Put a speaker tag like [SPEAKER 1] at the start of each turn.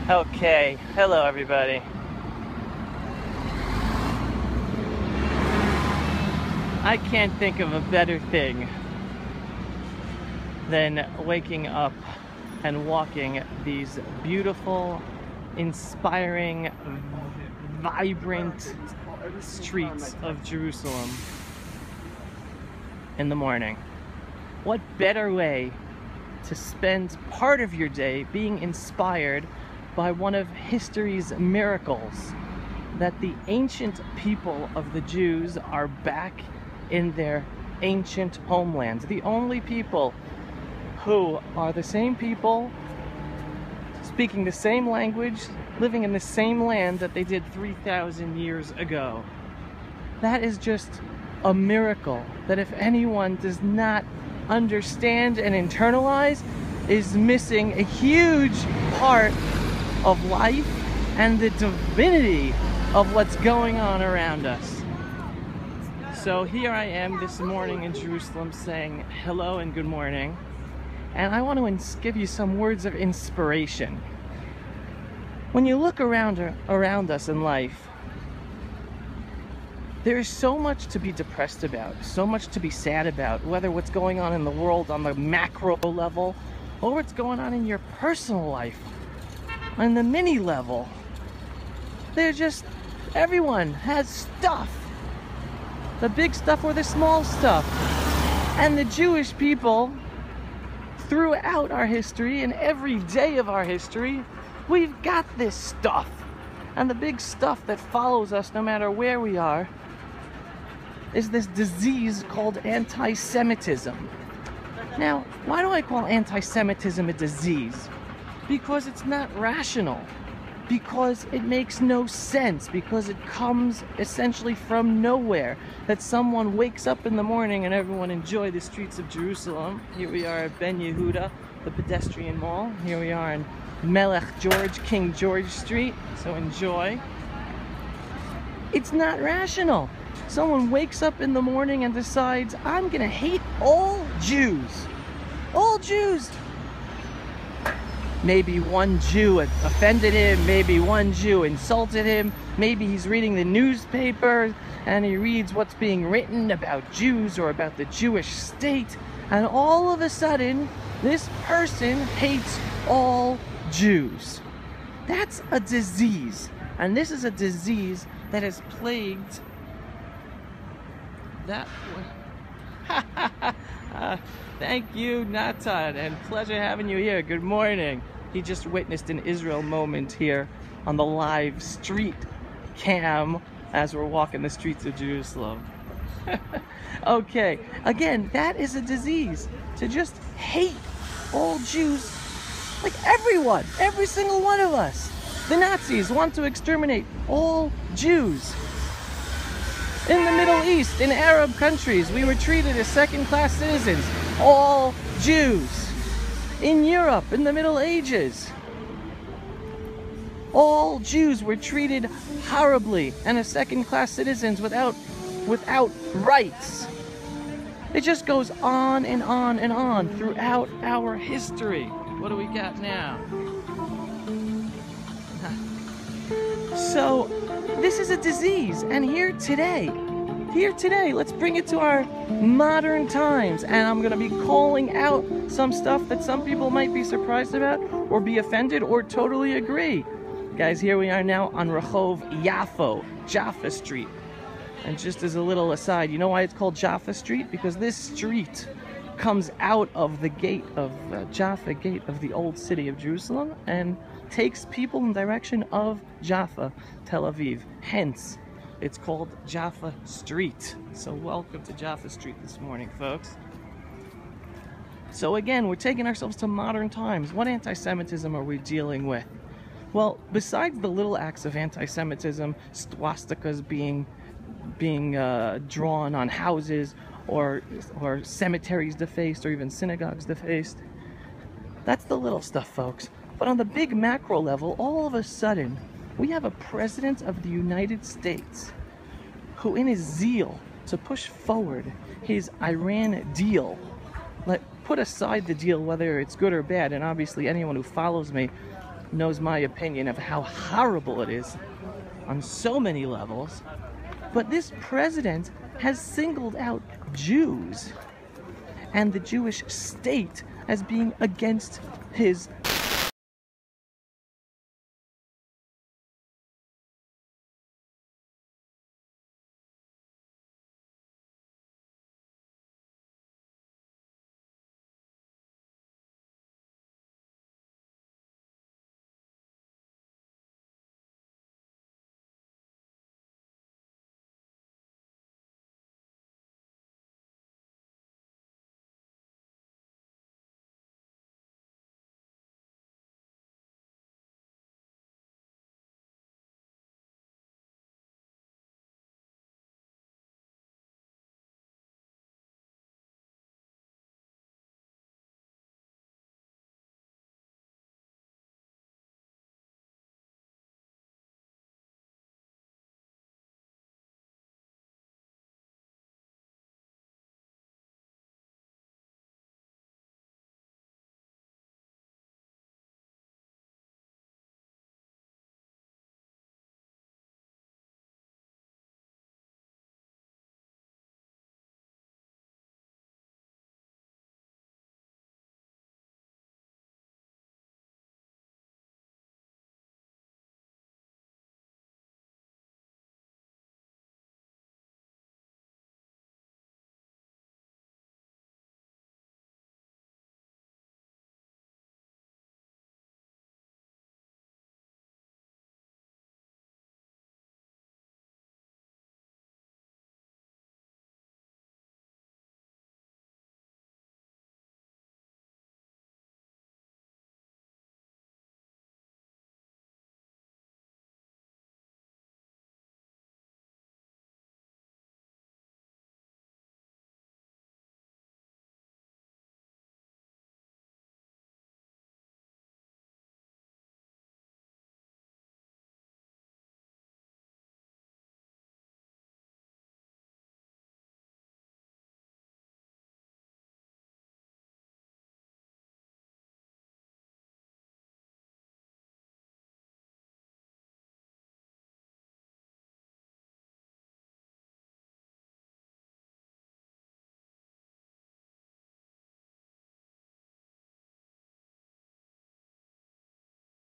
[SPEAKER 1] Okay, hello everybody. I can't think of a better thing than waking up and walking these beautiful, inspiring, vibrant streets of Jerusalem in the morning. What better way to spend part of your day being inspired by one of history's miracles, that the ancient people of the Jews are back in their ancient homeland. The only people who are the same people, speaking the same language, living in the same land that they did 3,000 years ago. That is just a miracle that, if anyone does not understand and internalize, is missing a huge part of life and the divinity of what's going on around us. So here I am this morning in Jerusalem saying hello and good morning, and I want to give you some words of inspiration. When you look around us in life, there is so much to be depressed about, so much to be sad about, whether what's going on in the world on the macro level or what's going on in your personal life on the mini level. They're just, everyone has stuff. The big stuff or the small stuff. And the Jewish people, throughout our history and every day of our history, we've got this stuff. And the big stuff that follows us no matter where we are is this disease called anti-Semitism. Now, why do I call anti-Semitism a disease? Because it's not rational, because it makes no sense, because it comes essentially from nowhere, that someone wakes up in the morning and everyone enjoy the streets of Jerusalem. Here we are at Ben Yehuda, the pedestrian mall. Here we are in Melech George, King George Street, so enjoy. It's not rational. Someone wakes up in the morning and decides, I'm gonna hate all Jews. All Jews. Maybe one Jew offended him, maybe one Jew insulted him, maybe he's reading the newspaper and he reads what's being written about Jews or about the Jewish state, and all of a sudden, this person hates all Jews. That's a disease, and this is a disease that has plagued that. Thank you, Natan, and pleasure having you here. Good morning. He just witnessed an Israel moment here on the live street cam as we're walking the streets of Jerusalem. Okay, again, that is a disease, to just hate all Jews, like everyone, every single one of us. The Nazis want to exterminate all Jews. In the Middle East, in Arab countries, we were treated as second-class citizens. All Jews. In Europe, in the Middle Ages, all Jews were treated horribly and as second-class citizens without rights. It just goes on and on and on throughout our history. What do we got now? So, this is a disease, and here today, let's bring it to our modern times, and I'm going to be calling out some stuff that some people might be surprised about, or be offended, or totally agree. Guys, here we are now on Rehov Yafo, Jaffa Street. And just as a little aside, you know why it's called Jaffa Street? Because this street comes out of the gate of Jaffa, gate of the old city of Jerusalem, and takes people in the direction of Jaffa, Tel Aviv. Hence, it's called Jaffa Street. So welcome to Jaffa Street this morning, folks. So again, we're taking ourselves to modern times. What anti-Semitism are we dealing with? Well, besides the little acts of anti-Semitism, swastikas being drawn on houses, or cemeteries defaced, or even synagogues defaced, that's the little stuff, folks. But on the big macro level, all of a sudden, we have a president of the United States who, in his zeal to push forward his Iran deal, put aside the deal whether it's good or bad, and obviously anyone who follows me knows my opinion of how horrible it is on so many levels. But this president has singled out Jews and the Jewish state as being against his